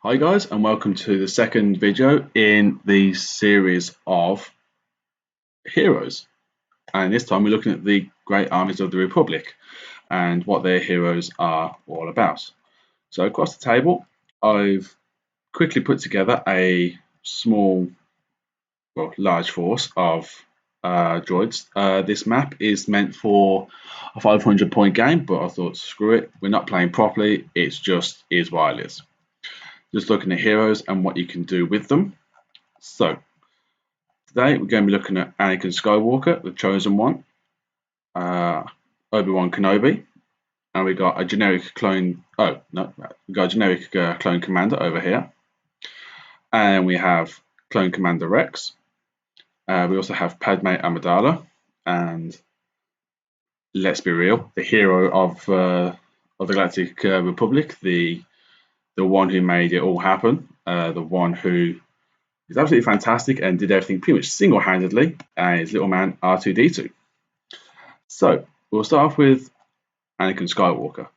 Hi guys, and welcome to the second video in the series of heroes. And this time we're looking at the great armies of the Republic and what their heroes are all about. So across the table, I've quickly put together a large force of droids. This map is meant for a 500-point game, but I thought, screw it, we're not playing properly, it's just is what it is. Just looking at heroes and what you can do with them. So today we're going to be looking at Anakin Skywalker, the chosen one, Obi-Wan Kenobi, and we got a generic clone. We got a generic clone commander over here, and we have clone commander Rex. We also have Padme Amidala, and let's be real, the hero of the Galactic Republic, the one who made it all happen, the one who is absolutely fantastic and did everything pretty much single-handedly, and his little man R2-D2. So we'll start off with Anakin Skywalker.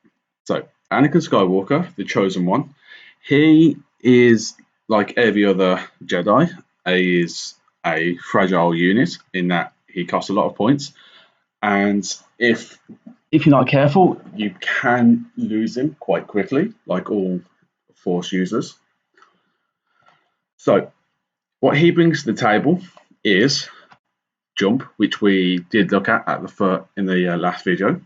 So Anakin Skywalker, the chosen one, he is like every other Jedi. He is a fragile unit in that he costs a lot of points, and if you're not careful, you can lose him quite quickly, like all Force users. So what he brings to the table is jump, which we did look at in the last video.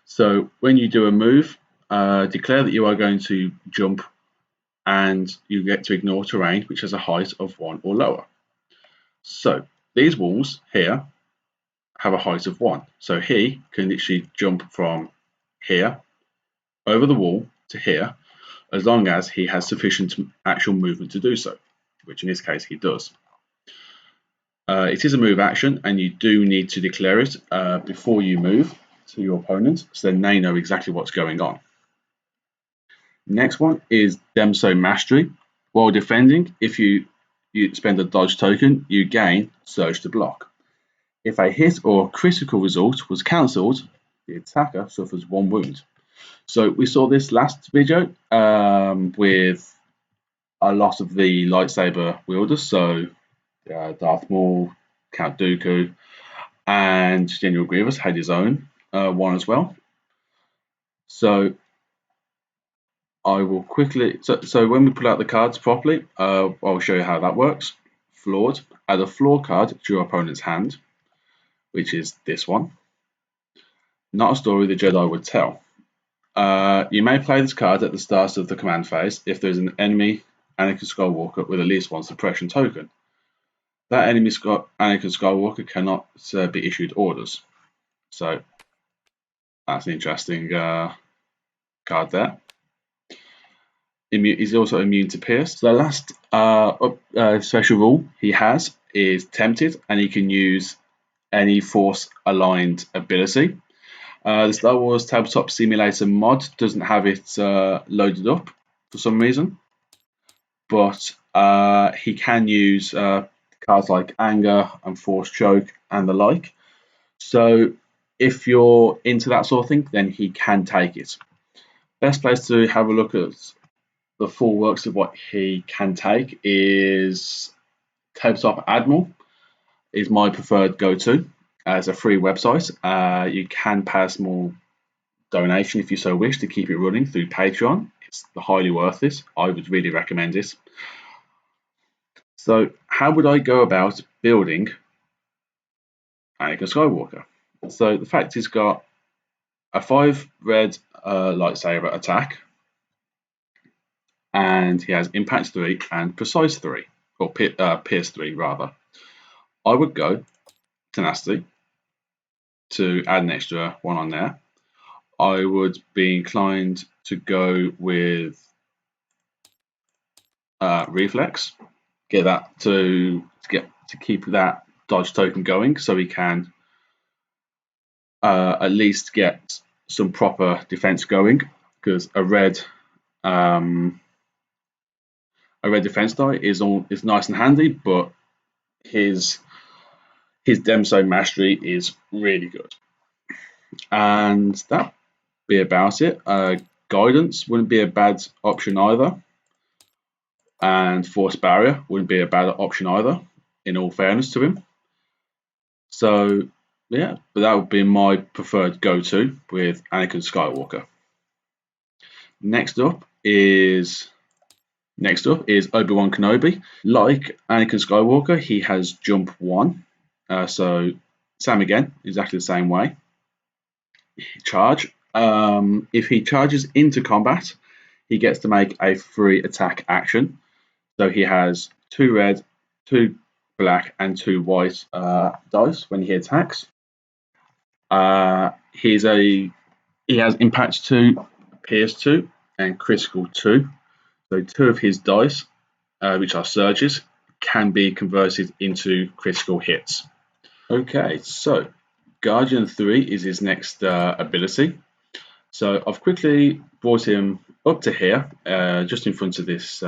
So when you do a move, declare that you are going to jump, and you get to ignore terrain which has a height of 1 or lower. So these walls here have a height of 1, so he can literally jump from here over the wall to here, as long as he has sufficient actual movement to do so, which in this case he does. It is a move action, and you do need to declare it before you move to your opponent, so then they know exactly what's going on. Next one is Demso Mastery. While defending, if you spend a dodge token, you gain Surge to Block. If a hit or critical result was cancelled, the attacker suffers 1 wound. So we saw this last video with a lot of the lightsaber wielders, so Darth Maul, Count Dooku, and General Grievous had his own one as well. So I will quickly. So when we pull out the cards properly, I'll show you how that works. Flawed. Add a flaw card to your opponent's hand, which is this one. Not a story the Jedi would tell. You may play this card at the start of the command phase if there is an enemy Anakin Skywalker with at least 1 suppression token. That enemy Anakin Skywalker cannot be issued orders. So that's an interesting card there. He's also immune to Pierce. So the last special rule he has is Tempted, and he can use any Force-aligned ability. The Star Wars Tabletop Simulator mod doesn't have it loaded up for some reason, but he can use cards like Anger and Force Choke and the like. So if you're into that sort of thing, then he can take it. Best place to have a look at the full works of what he can take is Tabletop Admiral is my preferred go-to as a free website. You can pay a small donation if you so wish to keep it running through Patreon. It's highly worth it. I would really recommend it. So how would I go about building Anakin Skywalker? So the fact he's got a 5 red lightsaber attack, and he has Impact 3 and Precise 3, or Pierce 3 rather. I would go Tenacity to add an extra 1 on there. I would be inclined to go with Reflex, get that to keep that dodge token going, so he can at least get some proper defense going, because a red defense die is nice and handy, but his Demso Mastery is really good. And that be about it. Guidance wouldn't be a bad option either. and Force Barrier wouldn't be a bad option either, in all fairness to him. So yeah, but that would be my preferred go-to with Anakin Skywalker. Next up is Obi-Wan Kenobi. Like Anakin Skywalker, he has jump 1. So same again, exactly the same way. Charge. If he charges into combat, he gets to make a free attack action. So he has 2 red, 2 black, and 2 white dice when he attacks. He has impact 2, pierce 2, and critical 2. So 2 of his dice, which are surges, can be converted into critical hits. Okay, so Guardian 3 is his next ability. So I've quickly brought him up to here, just in front of this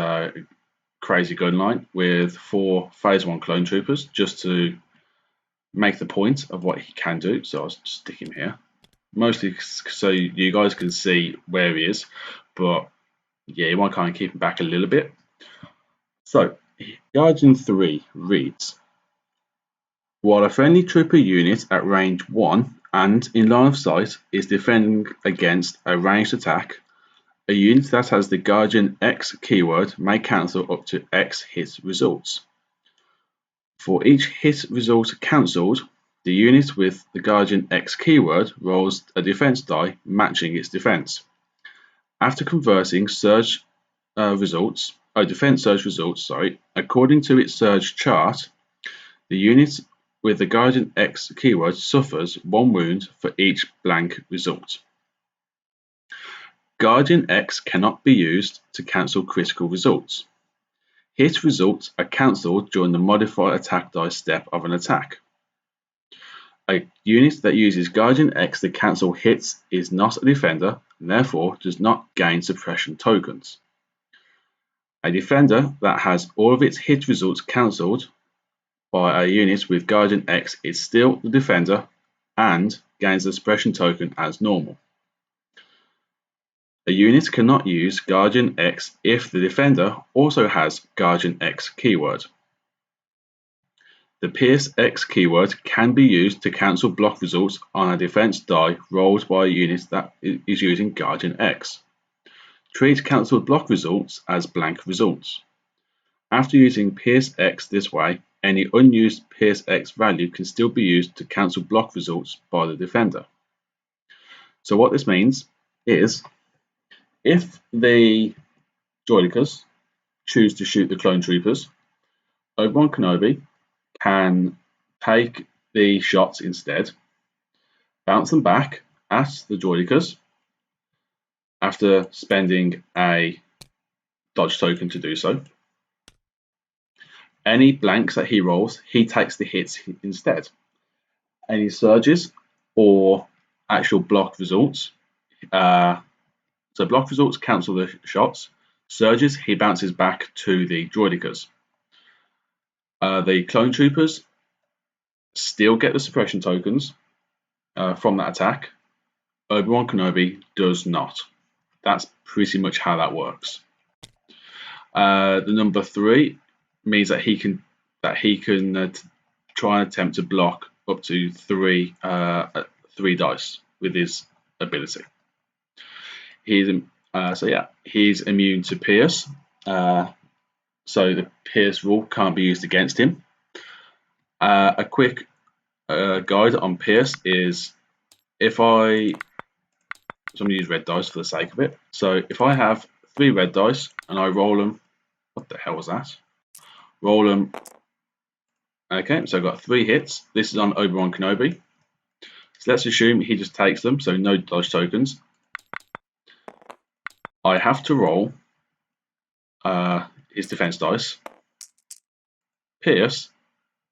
crazy gun line with 4 Phase 1 clone troopers, just to make the point of what he can do. So I'll stick him here, mostly so you guys can see where he is, but yeah, you might kind of keep him back a little bit. So Guardian 3 reads: while a friendly trooper unit at range 1 and in line of sight is defending against a ranged attack, a unit that has the Guardian X keyword may cancel up to X hit results. For each hit result cancelled, the unit with the Guardian X keyword rolls a defense die matching its defense. After converting defense surge results, according to its surge chart, the unit with the Guardian X keyword suffers 1 wound for each blank result. Guardian X cannot be used to cancel critical results. Hit results are cancelled during the modified attack die step of an attack. A unit that uses Guardian X to cancel hits is not a defender and therefore does not gain suppression tokens. A defender that has all of its hit results cancelled by a unit with Guardian X is still the defender and gains the suppression token as normal. A unit cannot use Guardian X if the defender also has Guardian X keyword. The Pierce X keyword can be used to cancel block results on a defense die rolled by a unit that is using Guardian X. Treat cancelled block results as blank results. After using Pierce X this way, any unused Pierce X value can still be used to cancel block results by the defender. So what this means is, if the droidekas choose to shoot the clone troopers, Obi-Wan Kenobi can take the shots instead, bounce them back at the droidekas after spending a dodge token to do so. Any blanks that he rolls, he takes the hits instead. Any surges or actual block results, so block results cancel the shots. Surges, he bounces back to the droidekas. The clone troopers still get the suppression tokens from that attack. Obi-Wan Kenobi does not. That's pretty much how that works. The number 3 means that he can try and attempt to block up to 3 dice with his ability. He's immune to Pierce, so the Pierce rule can't be used against him. A quick guide on Pierce is, I'm going to use red dice for the sake of it. So if I have 3 red dice and I roll them, what the hell was that? Roll them. Okay, so I've got 3 hits. This is on Obi-Wan Kenobi. So let's assume he just takes them, so no dodge tokens. I have to roll his defense dice. Pierce,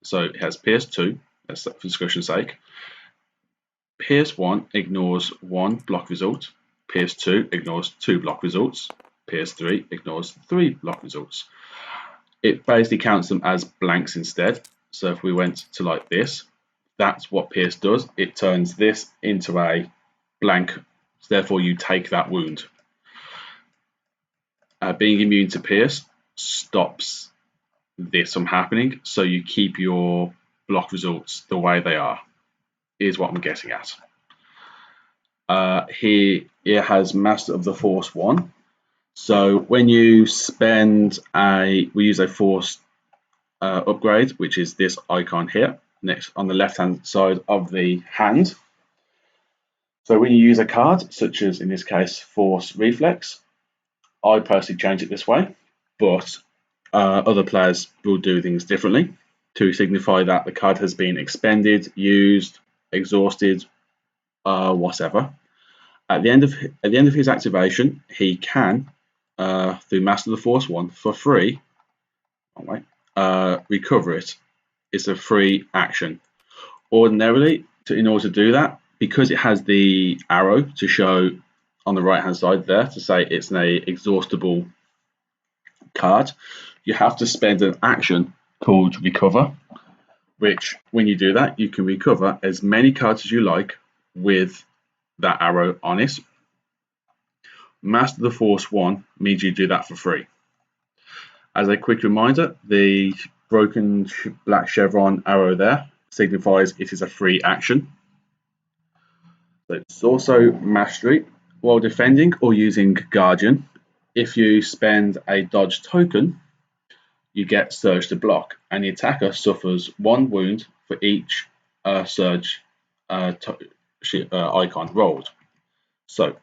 so it has Pierce 2, that's for discussion's sake. Pierce 1 ignores 1 block result. Pierce 2 ignores 2 block results. Pierce 3 ignores 3 block results. It basically counts them as blanks instead. So if we went to like this, that's what Pierce does. It turns this into a blank, so therefore you take that wound. Being immune to Pierce, stops this from happening, so you keep your block results the way they are, is what I'm getting at. Here it has Master of the Force 1. So when you spend we use a Force upgrade, which is this icon here, next on the left-hand side of the hand. So when you use a card, such as in this case Force Reflex, I personally change it this way, but other players will do things differently to signify that the card has been expended, used, exhausted, whatever. At the end of his activation, he can, through Master of the Force 1 for free, recover it. It's a free action. Ordinarily, in order to do that, because it has the arrow to show on the right hand side there to say it's an exhaustible card, you have to spend an action called Recover, which when you do that, you can recover as many cards as you like with that arrow on it. Master the Force 1 means you do that for free. As a quick reminder, the broken black chevron arrow there signifies it is a free action. So it's also Mastery. While defending or using Guardian, if you spend a dodge token, you get Surge to block, and the attacker suffers 1 wound for each Surge icon rolled. So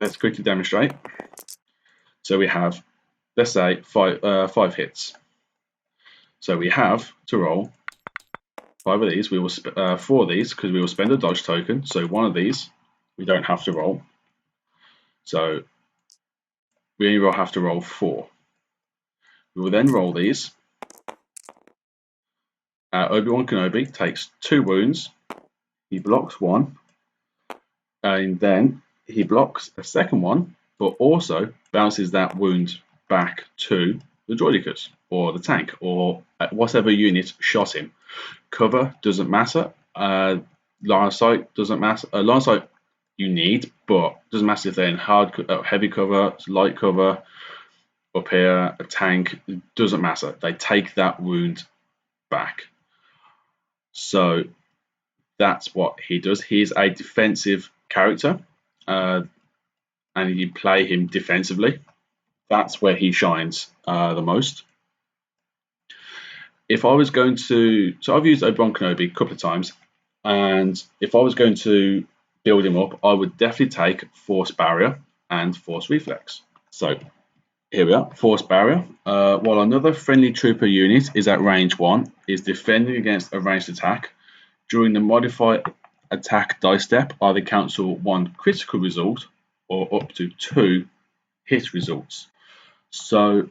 let's quickly demonstrate. So we have, let's say, 5 hits. So we have to roll 5 of these. We will 4 of these because we will spend a dodge token. So 1 of these we don't have to roll. So we only will have to roll 4. We will then roll these. Obi-Wan Kenobi takes 2 wounds. He blocks 1, and then he blocks a second one, but also bounces that wound back to the droidicus or the tank or whatever unit shot him. Cover doesn't matter. Line of sight doesn't matter. Line of sight you need, but doesn't matter if they're in heavy cover, light cover, up here, a tank. It doesn't matter. They take that wound back. So that's what he does. He's a defensive character, and you play him defensively. That's where he shines the most. If I was going to, so I've used Obi-Wan Kenobi a couple of times, and if I was going to build him up, I would definitely take Force Barrier and Force Reflex. So here we are, Force Barrier. While another friendly trooper unit is at range 1, is defending against a ranged attack, during the modified attack die step, either cancel 1 critical result or up to 2 hit results. So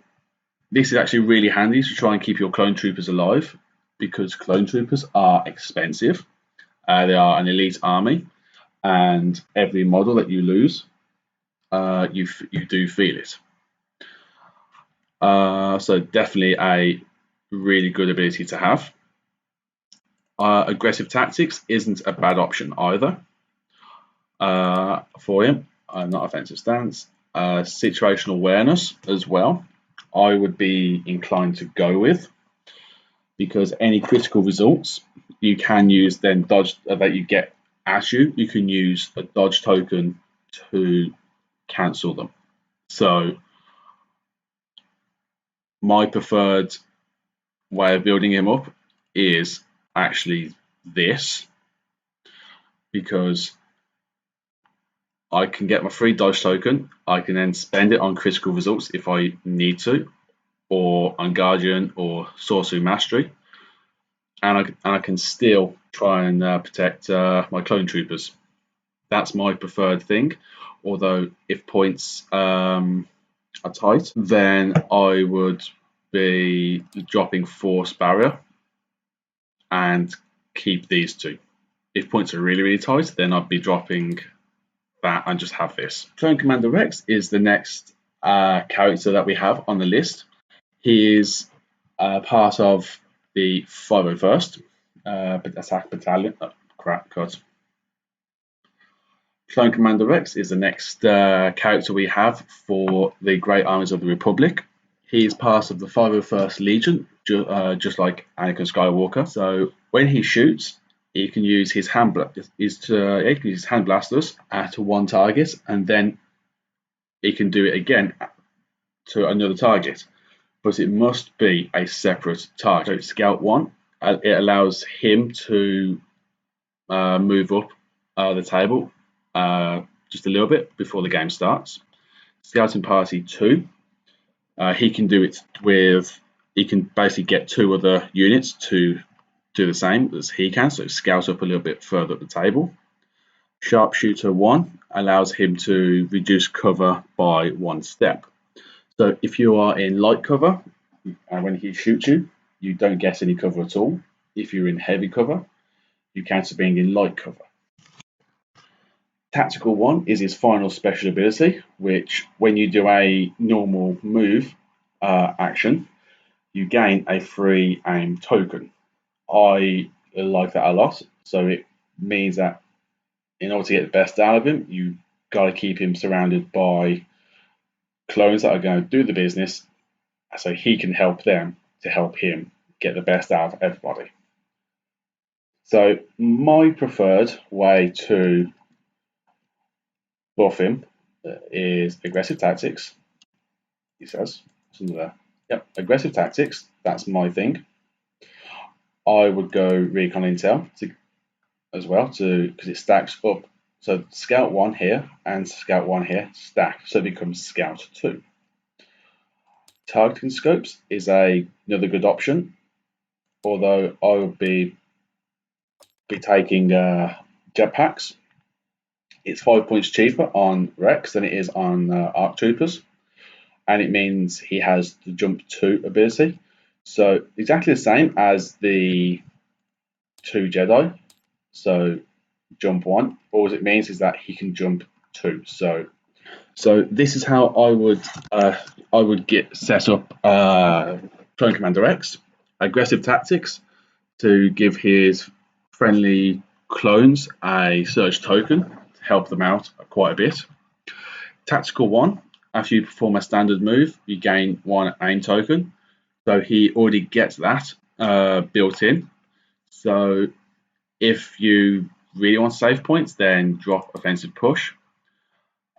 this is actually really handy to try and keep your clone troopers alive, because clone troopers are expensive. They are an elite army, and every model that you lose, you do feel it. So definitely a really good ability to have. Aggressive tactics isn't a bad option either for him. Not offensive stance. Situational awareness as well, I would be inclined to go with, because any critical results you can use then dodge that you get as you can use a dodge token to cancel them. So my preferred way of building him up is actually this, because I can get my free dodge token. I can then spend it on critical results if I need to, or on Guardian or Sorcery Mastery, and I can still try and protect my clone troopers. That's my preferred thing. Although if points are tight, then I would be dropping Force Barrier and keep these 2. If points are really, really tight, then I'd be dropping that and just have this. Clone Commander Rex is the next character that we have on the list. He is part of the 501st Attack Battalion. Oh, crap, cut. Clone Commander Rex is the next character we have for the Great Armies of the Republic. He is part of the 501st Legion, just like Anakin Skywalker. So when he shoots, he can use his hand blasters at one target, and then he can do it again to another target. But it must be a separate target. So Scout 1, it allows him to move up the table just a little bit before the game starts. Scouting Party 2, he can do it with, he can basically get 2 other units to do the same as he can, so scout up a little bit further up the table. Sharpshooter 1 allows him to reduce cover by 1 step. So if you are in light cover, and when he shoots you, you don't get any cover at all. If you're in heavy cover, you cancel being in light cover. Tactical 1 is his final special ability, which when you do a normal move action, you gain a free aim token. I like that a lot, so it means that in order to get the best out of him, you got to keep him surrounded by clones that are going to do the business, so he can help them to help him get the best out of everybody. So my preferred way to buff him is aggressive tactics. He says, there. Yep, aggressive tactics. That's my thing. I would go recon intel as well because it stacks up. So Scout 1 here and Scout 1 here stack, so it becomes Scout 2. Targeting scopes is another good option, although I would be taking jetpacks. It's 5 points cheaper on Rex than it is on ARC Troopers, and it means he has the Jump 2 ability. So exactly the same as the 2 Jedi. So Jump 1. All it means is that he can jump 2. So this is how I would get set up Clone Commander X. Aggressive tactics to give his friendly clones a surge token to help them out quite a bit. Tactical 1, after you perform a standard move, you gain 1 aim token. So he already gets that built in. So if you really want to save points, then drop offensive push.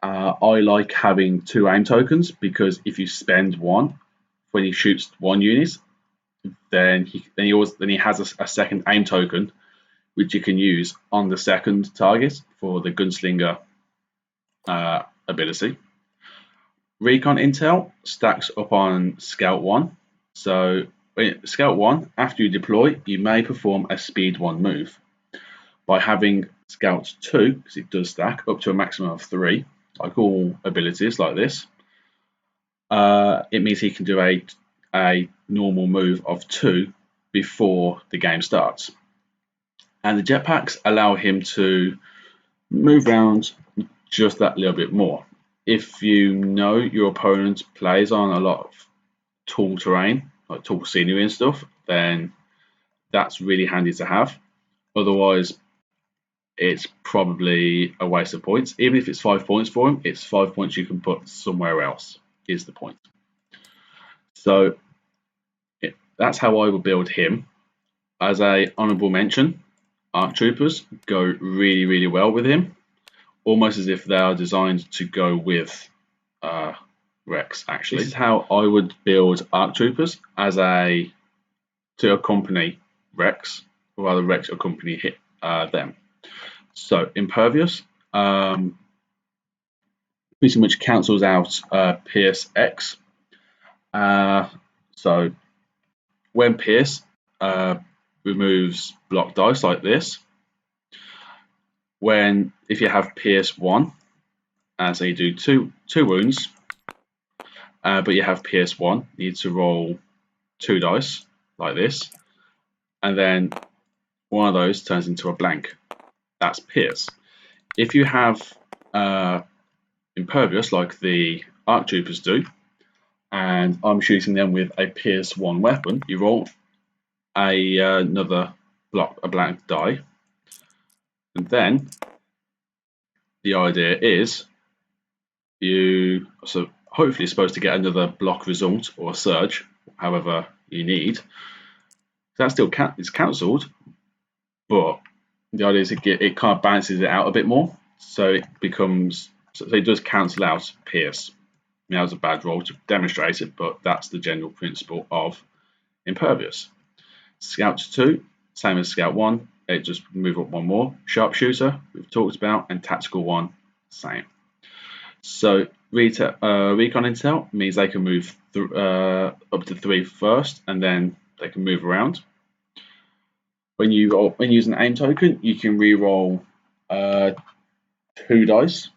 I like having 2 aim tokens because if you spend 1 when he shoots 1 unit, then he has a second aim token which you can use on the second target for the gunslinger ability. Recon intel stacks up on Scout 1. So Scout 1, after you deploy, you may perform a speed 1 move. By having Scout 2, because it does stack up to a maximum of 3, like all abilities like this, it means he can do a normal move of 2 before the game starts. And the jetpacks allow him to move around just that little bit more. If you know your opponent plays on a lot of tall terrain, like tall scenery and stuff, then that's really handy to have. Otherwise, it's probably a waste of points. Even if it's 5 points for him, it's 5 points you can put somewhere else, is the point. So that's how I would build him. As a honourable mention, ARC Troopers go really, really well with him, almost as if they are designed to go with Rex, actually. This is how I would build ARC Troopers to accompany Rex, or rather Rex accompany them. So Impervious pretty much cancels out Pierce X. So when Pierce removes block dice like this, if you have Pierce 1, so you do two wounds, but you have Pierce 1, you need to roll 2 dice like this, and then one of those turns into a blank. That's Pierce. If you have Impervious like the ARC Troopers do, and I'm shooting them with a Pierce 1 weapon, you roll another blank die, and then the idea is you hopefully supposed to get another block result or surge, however you need. That still is cancelled, but the idea is it kind of balances it out a bit more, so it becomes it does cancel out Pierce. Now it's a bad roll to demonstrate it, but that's the general principle of Impervious. Scout 2, same as Scout 1, it just move up one more. Sharpshooter, we've talked about, and Tactical 1, same. So Recon Intel means they can move up to 3 first, and then they can move around. When you use an aim token, you can re-roll 2 dice.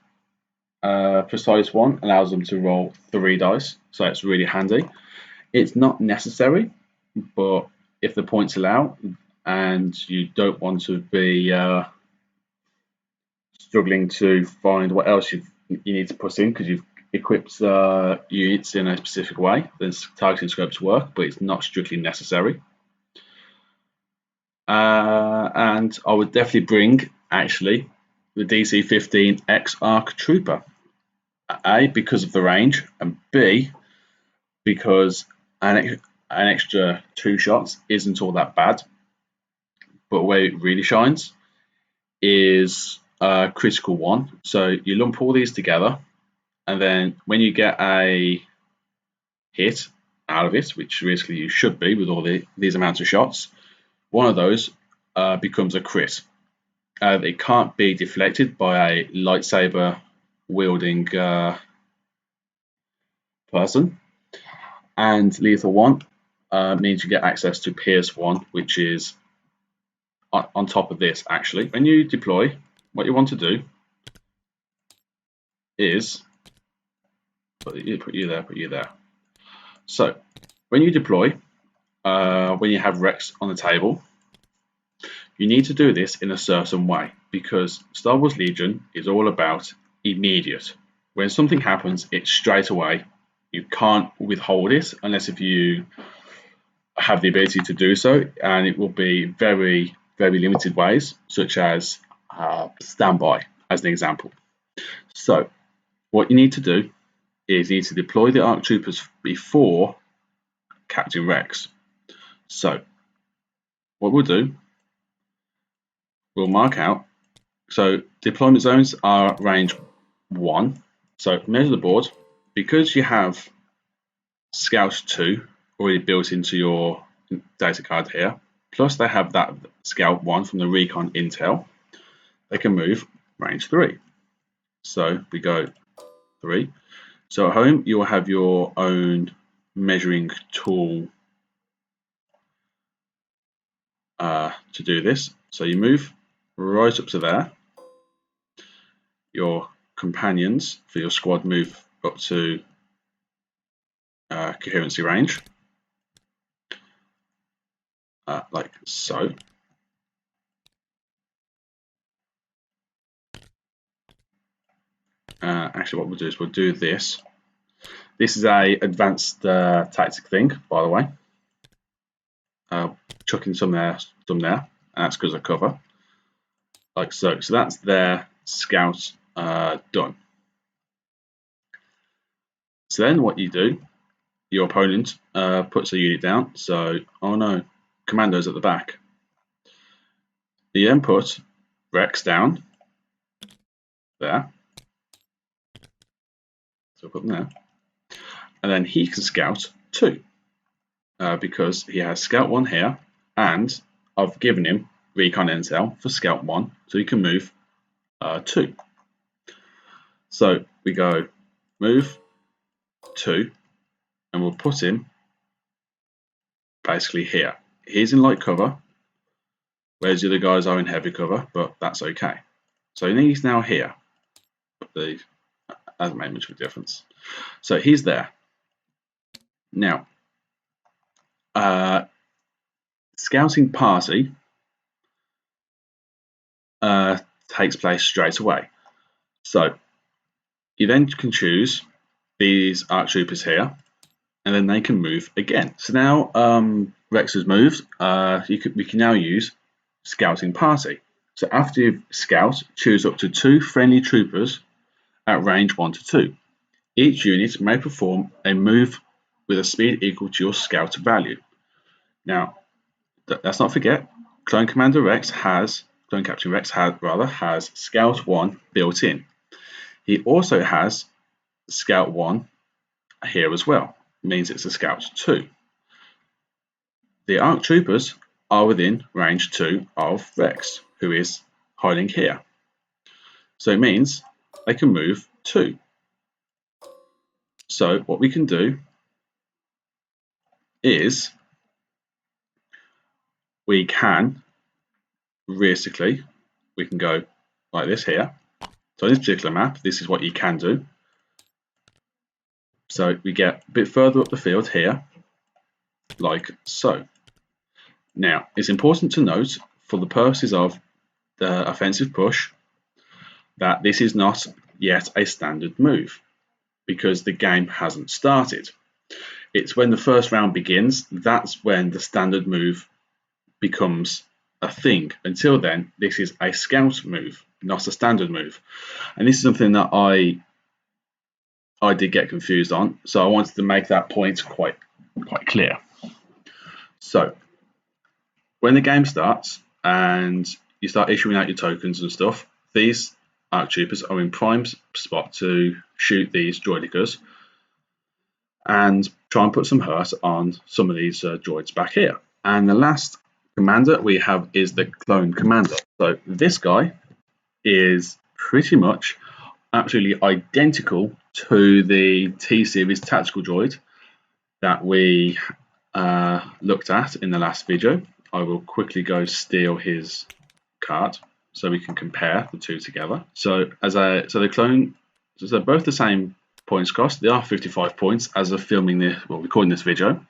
Precise 1 allows them to roll 3 dice, so it's really handy. It's not necessary, but if the points allow, and you don't want to be struggling to find what else you need to put in because you've equipped units in a specific way, then targeting scopes work, but it's not strictly necessary. And I would definitely bring, actually, the DC 15 X-Arc Trooper. A, because of the range, and B, because an extra 2 shots isn't all that bad. But where it really shines is critical 1. So you lump all these together, and then when you get a hit out of it, which basically you should be with all these amounts of shots, one of those becomes a crit. It can't be deflected by a lightsaber wielding person, and lethal 1 means you get access to Pierce 1, which is on top of this. Actually, when you deploy, what you want to do is put you there. So when you deploy, when you have Rex on the table, you need to do this in a certain way, because Star Wars Legion is all about immediate. When something happens, it's straight away. You can't withhold it unless if you have the ability to do so, and it will be very, very limited ways, such as standby, as an example. So what you need to do is you need to deploy the ARC Troopers before Captain Rex. So what we'll do, we'll mark out. So deployment zones are range 1. So measure the board. Because you have Scout 2 already built into your data card here, plus they have that Scout 1 from the Recon Intel, they can move range 3. So we go 3. So at home, you'll have your own measuring tool to do this. So you move right up to there. Your companions for your squad move up to coherency range, like so. Actually, what we'll do is we'll do this. This is a advanced tactic thing, by the way. Chucking some there, and that's because of cover, like so. So that's their scout done. So then what you do, your opponent puts a unit down. So, oh no, commando's at the back. You then put Rex down there. So put them there. And then he can scout 2 because he has scout 1 here, and I've given him recon intel for scout 1, so he can move 2. So we go move 2, and we'll put him basically here. He's in light cover, whereas the other guys are in heavy cover, but that's okay. So he's now here. That hasn't made much of a difference. So he's there. Now, scouting party takes place straight away. So you then can choose these ARC Troopers here, and then they can move again. So now Rex has moved. We can now use scouting party. So after you've scout, choose up to 2 friendly troopers at range 1 to 2. Each unit may perform a move with a speed equal to your scout value. Now, let's not forget, Clone Captain Rex has Scout 1 built in. He also has Scout 1 here as well. It means it's a Scout 2. The ARC Troopers are within range 2 of Rex, who is hiding here. So it means they can move 2. So what we can do is we can realistically, we can go like this here. So on this particular map, this is what you can do. So we get a bit further up the field here, like so. Now, it's important to note, for the purposes of the offensive push, that this is not yet a standard move, because the game hasn't started. It's when the first round begins, that's when the standard move becomes a thing. Until then, this is a scout move, not a standard move. And this is something that I did get confused on, so I wanted to make that point quite clear. So when the game starts and you start issuing out your tokens and stuff, these ARC Troopers are in prime spot to shoot these droidicas and try and put some hurt on some of these droids back here. And the last commander we have is the Clone Commander. So this guy is pretty much absolutely identical to the T-Series tactical droid that we looked at in the last video. I will quickly go steal his card so we can compare the two together. So they're both the same points cost. They are 55 points as of recording this video.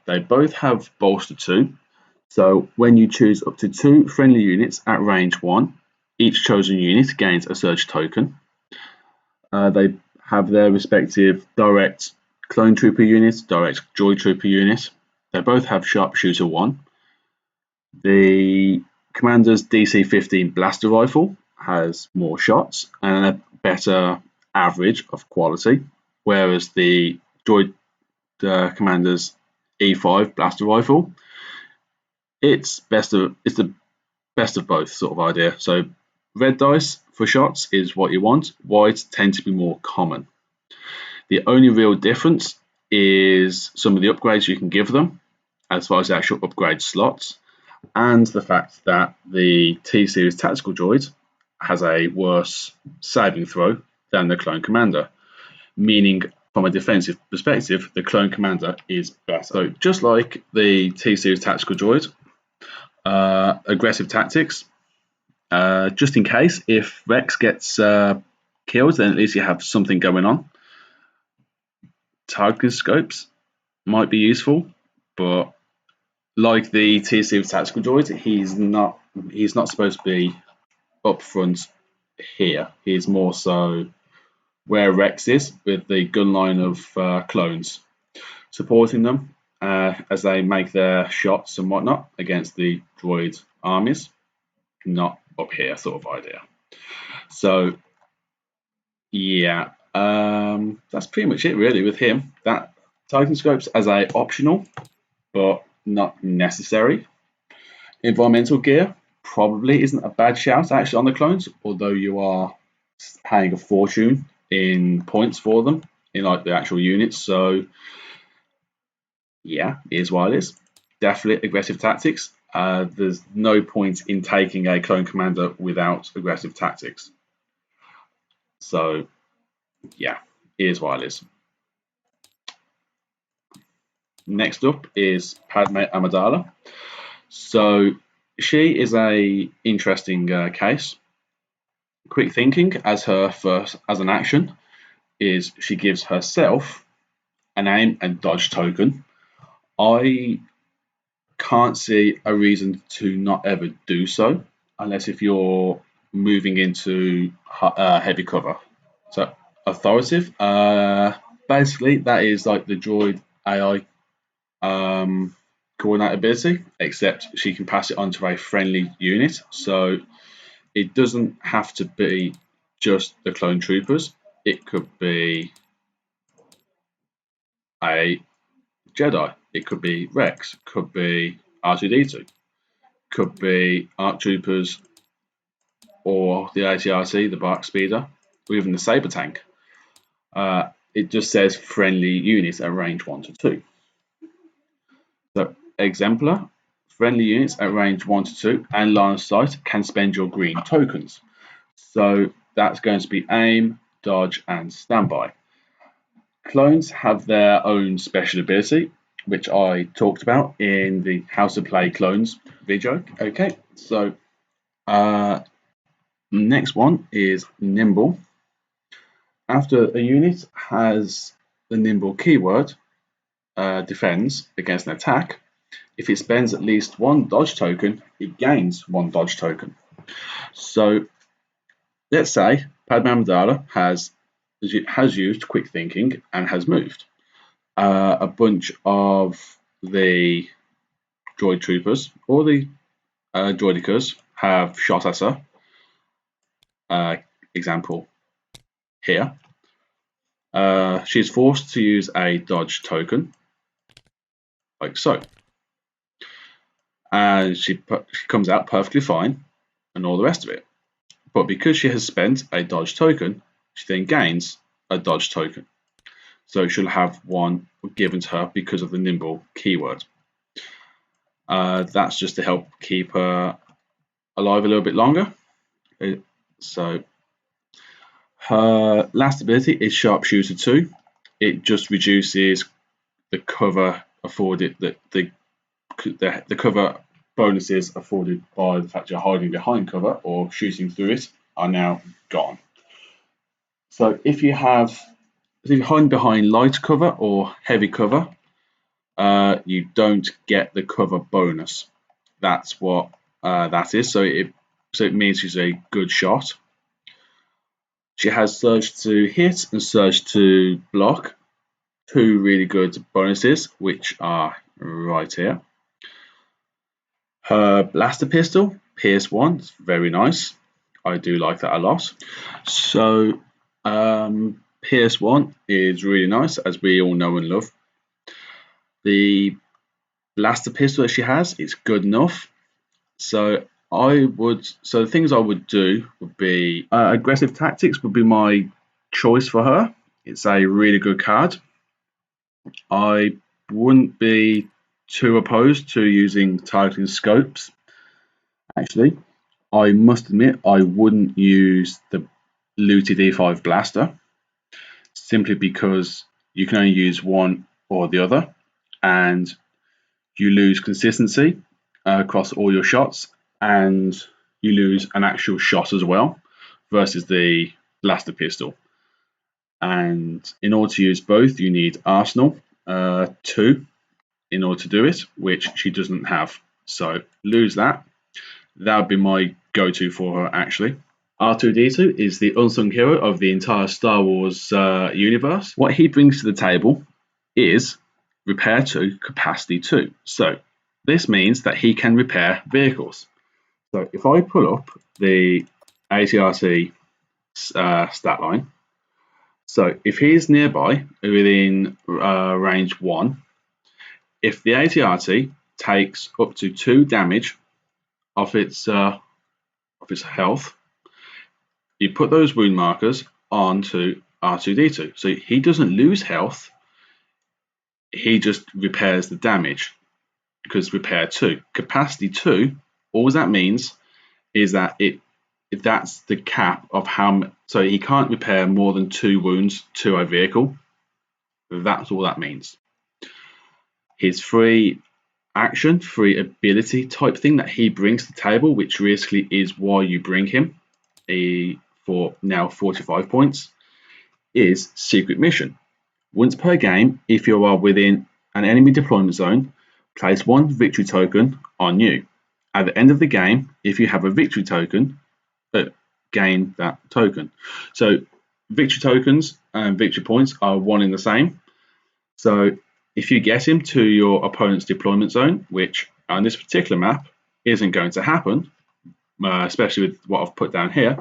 They both have bolster 2. So when you choose up to 2 friendly units at range 1, each chosen unit gains a surge token. They have their respective direct clone trooper unit, direct droid trooper unit. They both have Sharpshooter 1. The commander's DC 15 blaster rifle has more shots and a better average of quality, whereas the commander's E5 blaster rifle, it's the best of both sort of idea. So red dice for shots is what you want. White tend to be more common. The only real difference is some of the upgrades you can give them, as far as the actual upgrade slots, and the fact that the T-Series tactical droid has a worse saving throw than the Clone Commander, meaning from a defensive perspective, the Clone Commander is better. So just like the T-Series tactical droid, aggressive tactics, just in case if Rex gets killed, then at least you have something going on. Target scopes might be useful, but like the T-Series tactical droid, he's not supposed to be up front here. He's more so where Rex is, with the gun line of clones supporting them as they make their shots and whatnot against the droid armies, not up here sort of idea. So yeah, that's pretty much it really with him. That Titan scopes as a optional, but not necessary. Environmental gear probably isn't a bad shout actually on the clones, although you are paying a fortune in points for them in like the actual units. So yeah, it is what it is. Definitely aggressive tactics. There's no point in taking a clone commander without aggressive tactics. So yeah, it is what it is. Next up is Padme Amidala. So she is a interesting case. Quick thinking as an action is she gives herself an aim and dodge token. I can't see a reason to not ever do so, unless if you're moving into heavy cover. So authoritative, basically that is like the droid AI coordinate ability, except she can pass it on to a friendly unit. So it doesn't have to be just the clone troopers. It could be a Jedi. It could be Rex. Could be R2D2. Could be ARC troopers or the ATRC, the Bark Speeder, or even the Saber Tank. It just says friendly units at range 1 to 2. So, exemplar, friendly units at range 1 to 2 and line of sight can spend your green tokens. So, that's going to be aim, dodge, and standby. Clones have their own special ability, which I talked about in the How to Play Clones video. Okay, so next one is Nimble. After a unit has the Nimble keyword, defends against an attack, if it spends at least 1 dodge token, it gains 1 dodge token. So let's say Padme Amidala has used quick thinking and has moved. A bunch of the droid troopers or the droidicas have shot at her. Example here. She's forced to use a dodge token, like so. And she comes out perfectly fine and all the rest of it. But because she has spent a dodge token, she then gains a dodge token. So she'll have 1 given to her because of the Nimble keyword. That's just to help keep her alive a little bit longer. So her last ability is Sharpshooter 2. It just reduces the cover afforded, the cover bonuses afforded by the fact you're hiding behind cover or shooting through it are now gone. So if you're hiding behind light cover or heavy cover, you don't get the cover bonus. That's what that is. So it means she's a good shot. She has Surge to hit and Surge to block, 2 really good bonuses, which are right here. Her blaster pistol, Pierce 1, is very nice. I do like that a lot. So Pierce 1 is really nice, as we all know and love. The blaster pistol that she has is good enough. So the things I would do would be aggressive tactics would be my choice for her. It's a really good card. I wouldn't be too opposed to using targeting scopes. Actually, I must admit I wouldn't use the looted E5 blaster simply because you can only use one or the other and you lose consistency across all your shots and you lose an actual shot as well versus the blaster pistol. And in order to use both, you need Arsenal 2 in order to do it, which she doesn't have. So lose that. That would be my go-to for her, actually. R2D2 is the unsung hero of the entire Star Wars universe. What he brings to the table is repair 2, capacity 2. So this means that he can repair vehicles. So if I pull up the ATRC stat line, so if he's nearby within range 1, if the ATRT takes up to 2 damage of its health, you put those wound markers onto R2D2. So he doesn't lose health, he just repairs the damage because repair 2. Capacity 2, all that means is that that's the cap of how, so he can't repair more than 2 wounds to a vehicle. That's all that means. His free action, free ability type thing that he brings to the table, which basically is why you bring him for now 45 points, is Secret Mission. Once per game, if you are within an enemy deployment zone, place 1 victory token on you. At the end of the game, if you have a victory token, gain that token. So victory tokens and victory points are one in the same. So if you get him to your opponent's deployment zone, which on this particular map isn't going to happen, especially with what I've put down here.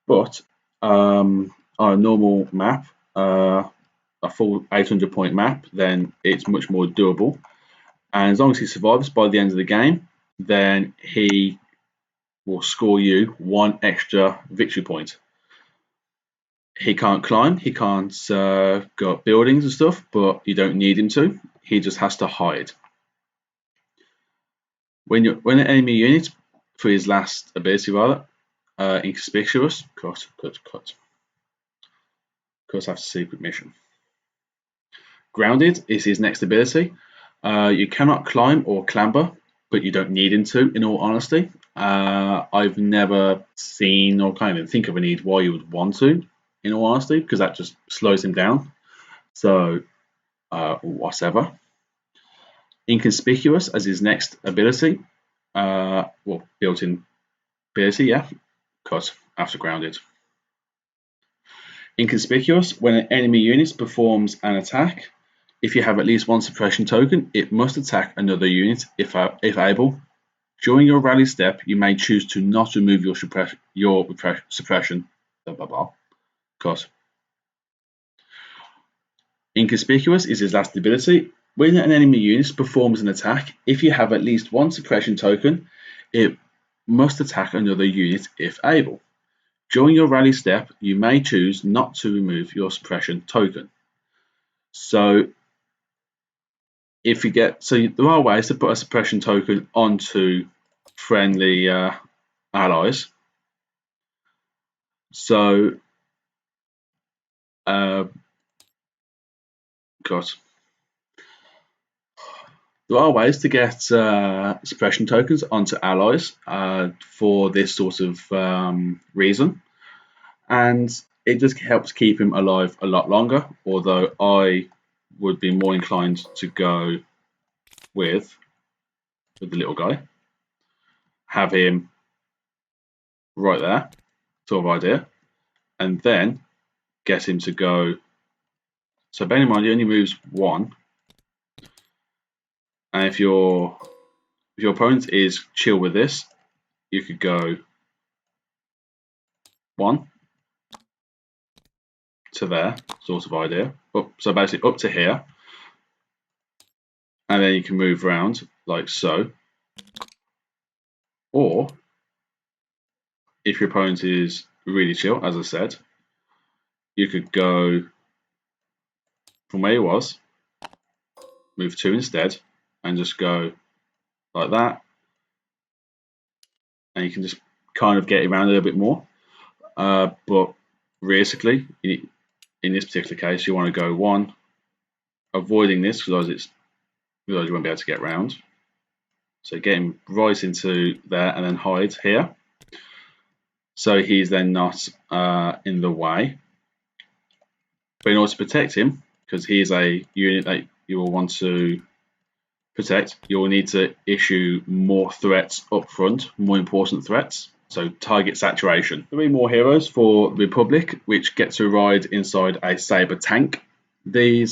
But on a normal map, a full 800 point map, then it's much more doable. And as long as he survives by the end of the game, then he will score you 1 extra victory point. He can't climb, he can't go up buildings and stuff, but you don't need him to. He just has to hide. When an enemy unit, for his last ability rather, inconspicuous, cut after secret mission. Grounded is his next ability. You cannot climb or clamber, but you don't need him to, in all honesty. I've never seen or can't even think of a need why you would want to, in all honesty, because that just slows him down. So, whatever. Inconspicuous as his next ability. Built-in ability, yeah. Cut after grounded. Inconspicuous, when an enemy unit performs an attack, if you have at least 1 suppression token, it must attack another unit if able. During your rally step, you may choose to not remove your suppression. Blah, blah, blah. Cut. Inconspicuous is his last ability. When an enemy unit performs an attack, if you have at least 1 suppression token, it must attack another unit if able. During your rally step, you may choose not to remove your suppression token. So, there are ways to put a suppression token onto friendly allies. So, there are ways to get suppression tokens onto allies for this sort of reason, and it just helps keep him alive a lot longer, although I would be more inclined to go with the little guy, have him right there, sort of idea, and then get him to go. So bear in mind he only moves 1, and if your opponent is chill with this, you could go 1 to there, sort of idea. So basically up to here, and then you can move around like so. Or if your opponent is really chill, as I said, you could go from where he was, move 2 instead, and just go like that, and you can just kind of get around a little bit more. But realistically, in this particular case, you want to go 1, avoiding this because you won't be able to get around. So get him right into there and then hide here. So he's then not in the way. But in order to protect him, because he is a unit that you will want to protect, you will need to issue more threats up front, more important threats. So target saturation. 3 more heroes for the Republic, which get to ride inside a saber tank. 2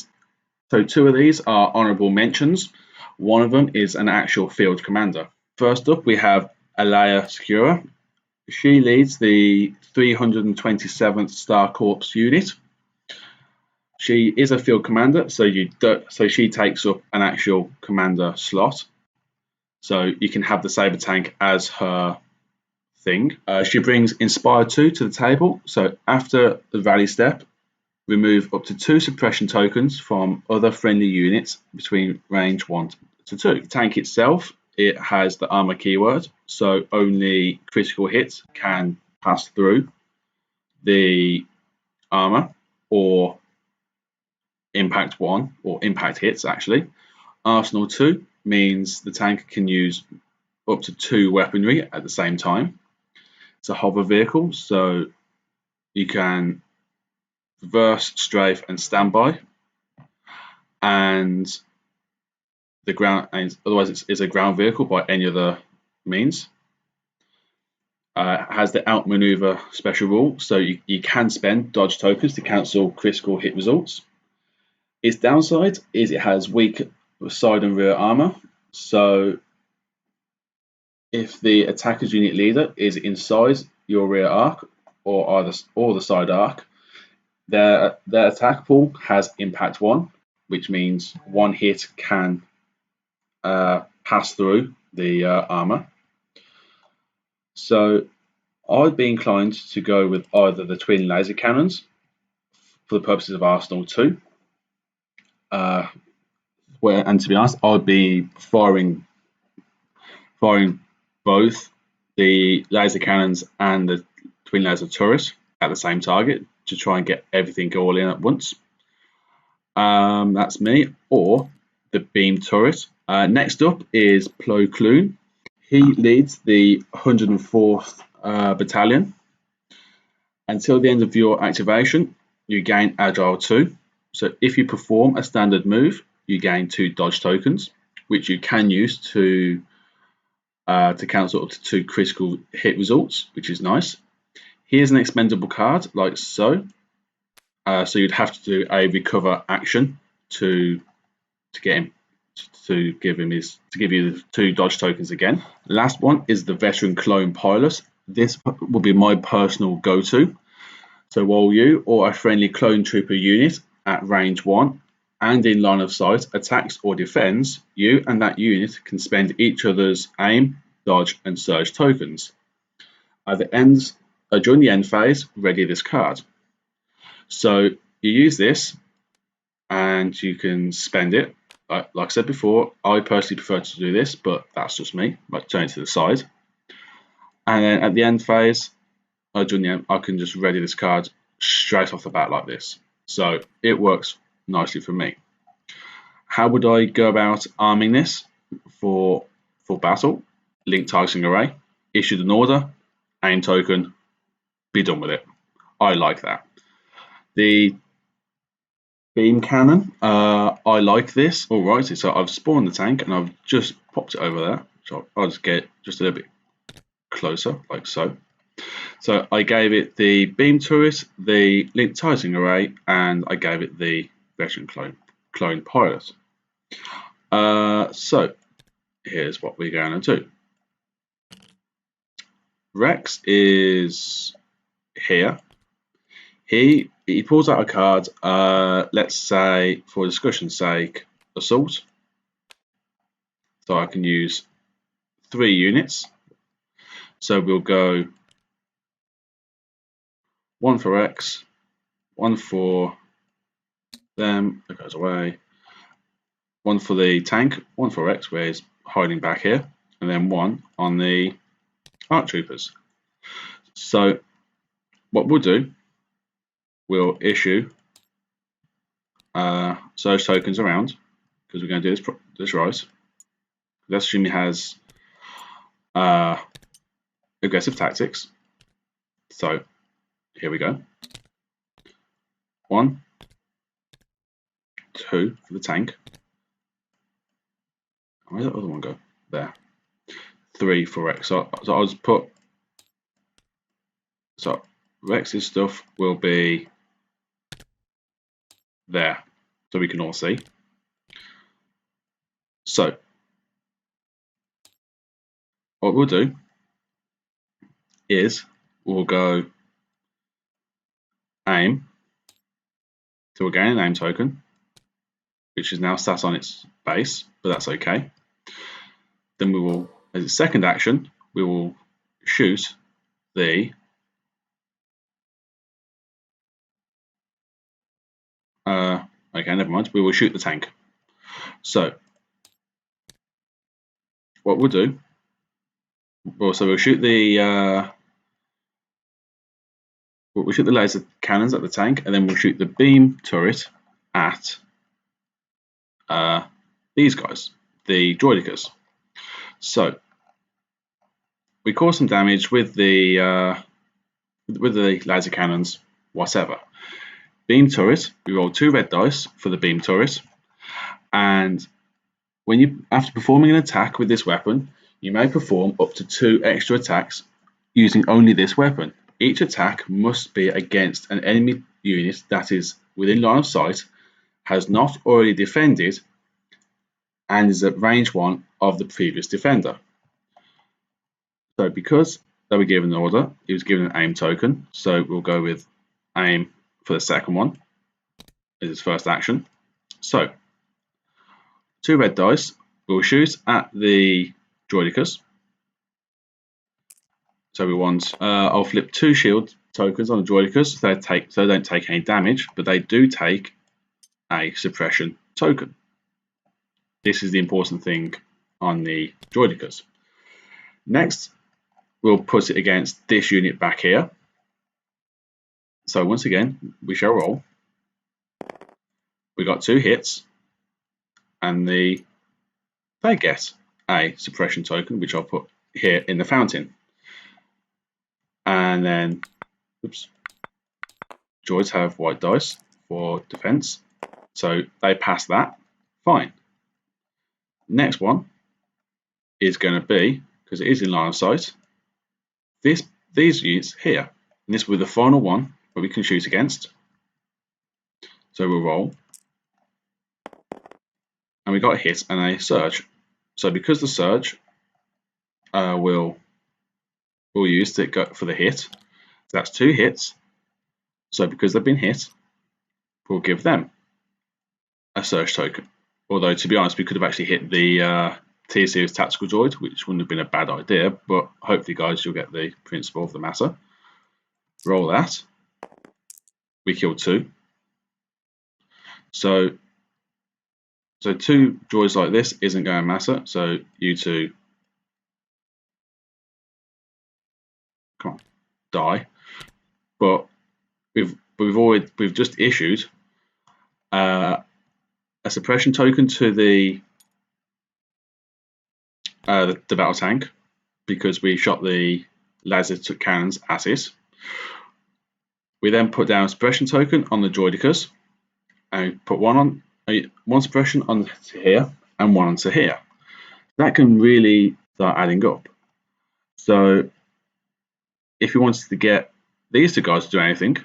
of these are honourable mentions. One of them is an actual field commander. First up, we have Alaya Skewer. She leads the 327th Star Corps unit. She is a field commander, so she takes up an actual commander slot. So you can have the saber tank as her thing. She brings Inspire 2 to the table. So after the rally step, remove up to 2 suppression tokens from other friendly units between range 1 to 2. The tank itself, it has the armor keyword, so only critical hits can pass through the armor, or impact 1, or impact hits actually. Arsenal 2 means the tank can use up to 2 weaponry at the same time. It's a hover vehicle, so you can reverse, strafe, and standby, and the ground, and otherwise it's a ground vehicle by any other means. Has the outmaneuver special rule, so you can spend dodge tokens to cancel critical hit results. Its downside is it has weak side and rear armor, so if the attacker's unit leader is inside your rear arc or the side arc, their attack pool has impact 1, which means one hit can pass through the armor. So I'd be inclined to go with either the twin laser cannons for the purposes of Arsenal 2, and to be honest, I'd be firing both the laser cannons and the twin laser turret at the same target to try and get everything all in at once. That's me. Or the beam turret. Next up is Plo Koon. He leads the 104th Battalion. Until the end of your activation, you gain Agile 2. So if you perform a standard move, you gain 2 dodge tokens, which you can use to cancel up to 2 critical hit results, which is nice. Here's an expendable card, like so. So you'd have to do a recover action to get him to give you the 2 dodge tokens again. Last one is the veteran clone pilot. This will be my personal go-to. So while you or a friendly clone trooper unit at range 1 and in line of sight attacks or defends, you and that unit can spend each other's aim, dodge, and surge tokens. During the end phase, ready this card. So you use this and you can spend it. Like I said before, I personally prefer to do this, but that's just me. Like turn it to the side. And then at the end phase, during the end, I can just ready this card straight off the bat like this. So it works nicely for me. How would I go about arming this for battle? Link targeting array, issued an order, aim token, be done with it. I like that. The beam cannon, I like this. Alrighty, so I've spawned the tank and I've just popped it over there. So I'll just get just a little bit closer, like so. So I gave it the beam turret, the link targeting array, and I gave it the veteran clone pilot. So here's what we're going to do. Rex is here. He pulls out a card, let's say, for discussion's sake, Assault. So I can use 3 units. So we'll go 1 for Rex, 1 for them, that goes away, 1 for the tank, 1 for Rex, where he's hiding back here, and then 1 on the ARC troopers. So what we'll do, we'll issue surge tokens around, because we're going to do this right. Let's assume he has aggressive tactics. So here we go. 1, 2 for the tank. Where did the other one go? There. 3 for Rex. So I'll just put. So Rex's stuff will be there, so we can all see. So what we'll do is we'll go aim. So we'll gain an aim token, which is now sat on its base, but that's okay. Then we will, as a second action, we will shoot the okay, never mind. We will shoot the tank. So what we'll do, we'll shoot the laser cannons at the tank, and then we'll shoot the beam turret at these guys, the droidicas. So we cause some damage with the laser cannons, whatever. Beam turret, we roll 2 red dice for the beam turret, and after performing an attack with this weapon, you may perform up to 2 extra attacks using only this weapon. Each attack must be against an enemy unit that is within line of sight, has not already defended, and is at range 1 of the previous defender. So because they were given an order, he was given an aim token. So we'll go with aim for the second one as his first action. So 2 red dice. We'll shoot at the droidicus. So we want. I'll flip 2 shield tokens on the droidicus. So they don't take any damage, but they do take a suppression token. This is the important thing on the droidicus. Next, we'll put it against this unit back here. So once again, we shall roll. We got 2 hits, and they get a suppression token, which I'll put here in the fountain. And then, oops, droids have white dice for defense, so they pass that. Fine. Next one is going to be, because it is in line of sight, these units here. And this will be the final one where we can shoot against. So we'll roll. And we got a hit and a surge. So because the surge we'll use to go for the hit. So that's 2 hits. So because they've been hit, we'll give them a surge token. Although to be honest, we could have actually hit the T series tactical droid, which wouldn't have been a bad idea, but hopefully guys you'll get the principle of the matter. Roll that. We killed 2. So 2 droids like this isn't going to matter. So you 2 come on, die. But we've just issued a suppression token to the battle tank because we shot the laser cannons at it. We then put down a suppression token on the droidicus and put one suppression onto here and one onto here. That can really start adding up. So if you wanted to get these 2 guys to do anything,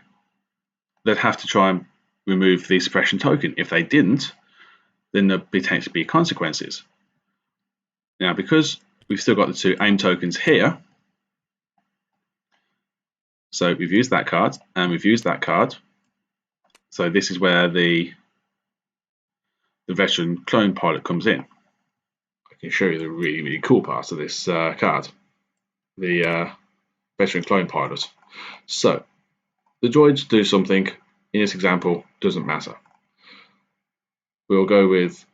they'd have to try and remove the suppression token. If they didn't, then there'd potentially be consequences. Now, because we've still got the 2 aim tokens here, so we've used that card and we've used that card. So this is where the veteran clone pilot comes in. I can show you the really, really cool parts of this card. The veteran clone pilot. So the droids do something. In this example, doesn't matter. We'll go with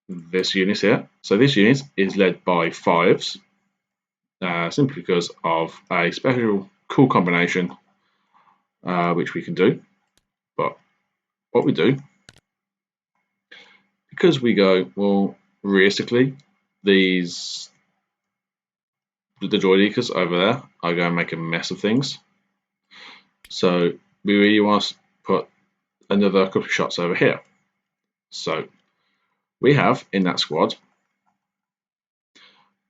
this unit here. So this unit is led by 5s, simply because of a special cool combination which we can do. But what we do, because we go, well, realistically, the droidicus over there are going to make a mess of things. So we really want to put another couple of shots over here. So we have in that squad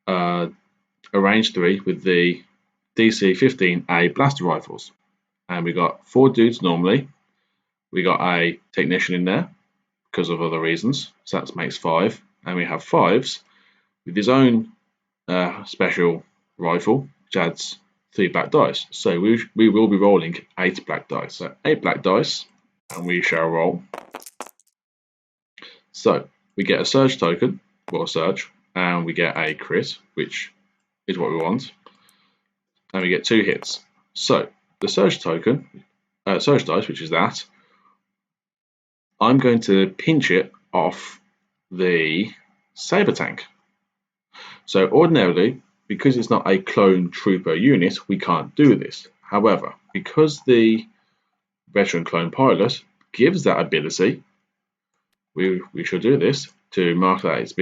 a range 3 with the DC-15A blaster rifles, and we got 4 dudes normally. We got a technician in there because of other reasons, so that makes 5, and we have 5s with his own special rifle, which adds 3 black dice. So we will be rolling 8 black dice. So 8 black dice, and we shall roll. So we get a surge token, well, surge, and we get a crit, which is what we want, and we get 2 hits. So the surge token, surge dice, which is that, I'm going to pinch it off the saber tank. So ordinarily, because it's not a clone trooper unit, we can't do this. However, because the veteran clone pilot gives that ability, we shall do this to mark that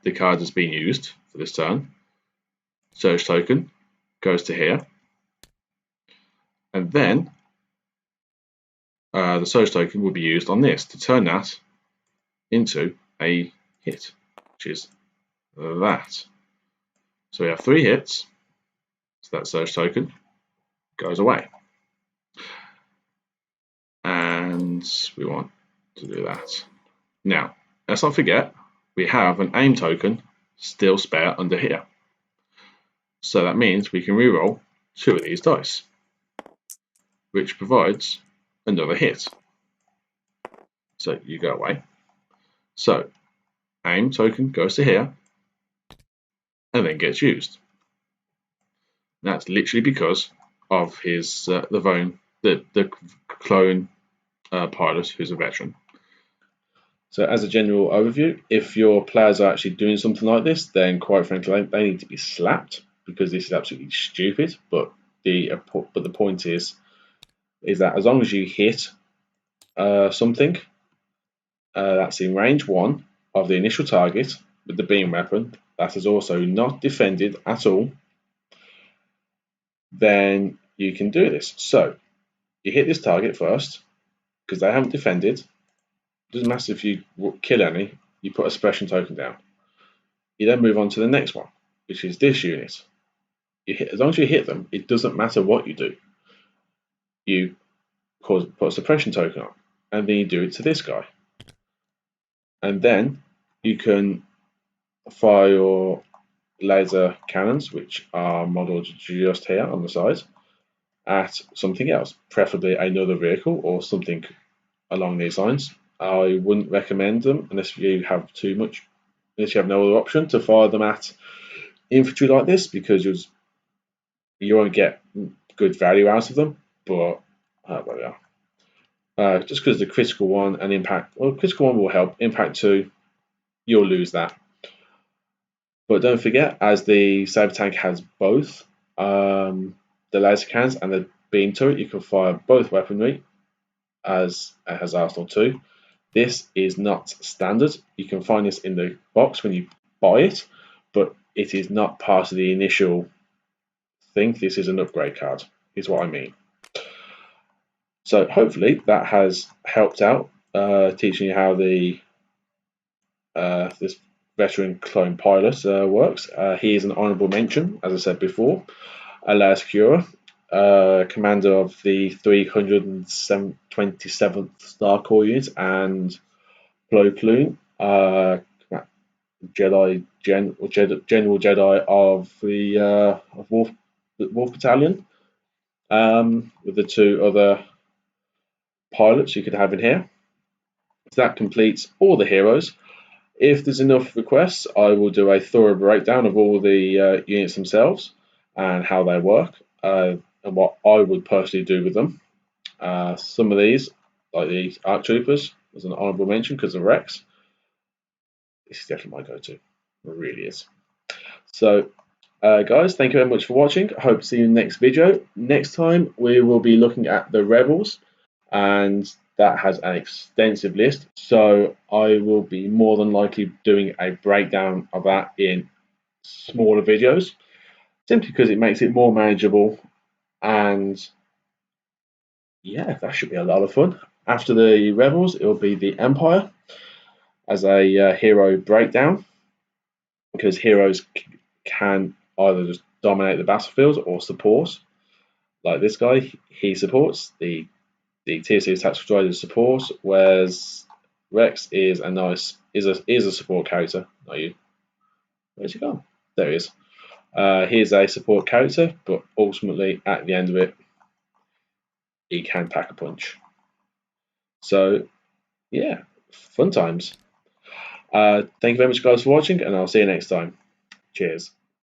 the card has been used for this turn. Surge token goes to here, and then the surge token will be used on this to turn that into a hit, which is that. So we have 3 hits, so that surge token goes away. And we want to do that. Now, let's not forget, we have an aim token still spare under here. So that means we can reroll 2 of these dice, which provides another hit. So you go away. So aim token goes to here and then gets used. And that's literally because of his the clone pilot who's a veteran. So as a general overview, if your players are actually doing something like this, then quite frankly they need to be slapped, because this is absolutely stupid. But the point is that as long as you hit something that's in range 1 of the initial target with the beam weapon that is also not defended at all, then you can do this. So you hit this target first, because they haven't defended. Doesn't matter if you kill any, you put a suppression token down. You then move on to the next one, which is this unit. As long as you hit them, it doesn't matter what you do. You put a suppression token on, and then you do it to this guy. And then you can fire your laser cannons, which are modelled just here on the side, at something else, preferably another vehicle or something along these lines. I wouldn't recommend them unless you have no other option to fire them at infantry like this, because you won't get good value out of them. But there we are. Just because the critical one and impact, well, critical one will help. Impact 2, you'll lose that. But don't forget, as the saber tank has both the laser cannons and the beam turret, you can fire both weaponry as it has Arsenal 2. This is not standard. You can find this in the box when you buy it, but it is not part of the initial thing. This is an upgrade card, is what I mean. So hopefully that has helped out, teaching you how the this veteran clone pilot works. He is an honourable mention, as I said before. Alaya Skewer, commander of the 327th Star Corps unit, and Plo Koon, General Jedi of the Wolf Battalion, with the 2 other pilots you could have in here. So that completes all the heroes. If there's enough requests, I will do a thorough breakdown of all the units themselves and how they work, and what I would personally do with them. Some of these, like the ARC Troopers, as an honourable mention because of Rex. This is definitely my go-to. It really is. So, guys, thank you very much for watching. I hope to see you in the next video. Next time, we will be looking at the Rebels, and that has an extensive list. So I will be more than likely doing a breakdown of that in smaller videos, simply because it makes it more manageable. And yeah, that should be a lot of fun. After the Rebels, it will be the Empire as a hero breakdown, because heroes can either just dominate the battlefield or support. Like this guy, he supports the TTS Tactical Droid support, whereas Rex is a support character. Not you. Where's he gone? There he is. He is a support character, but ultimately at the end of it, he can pack a punch. So yeah, fun times. Thank you very much, guys, for watching, and I'll see you next time. Cheers.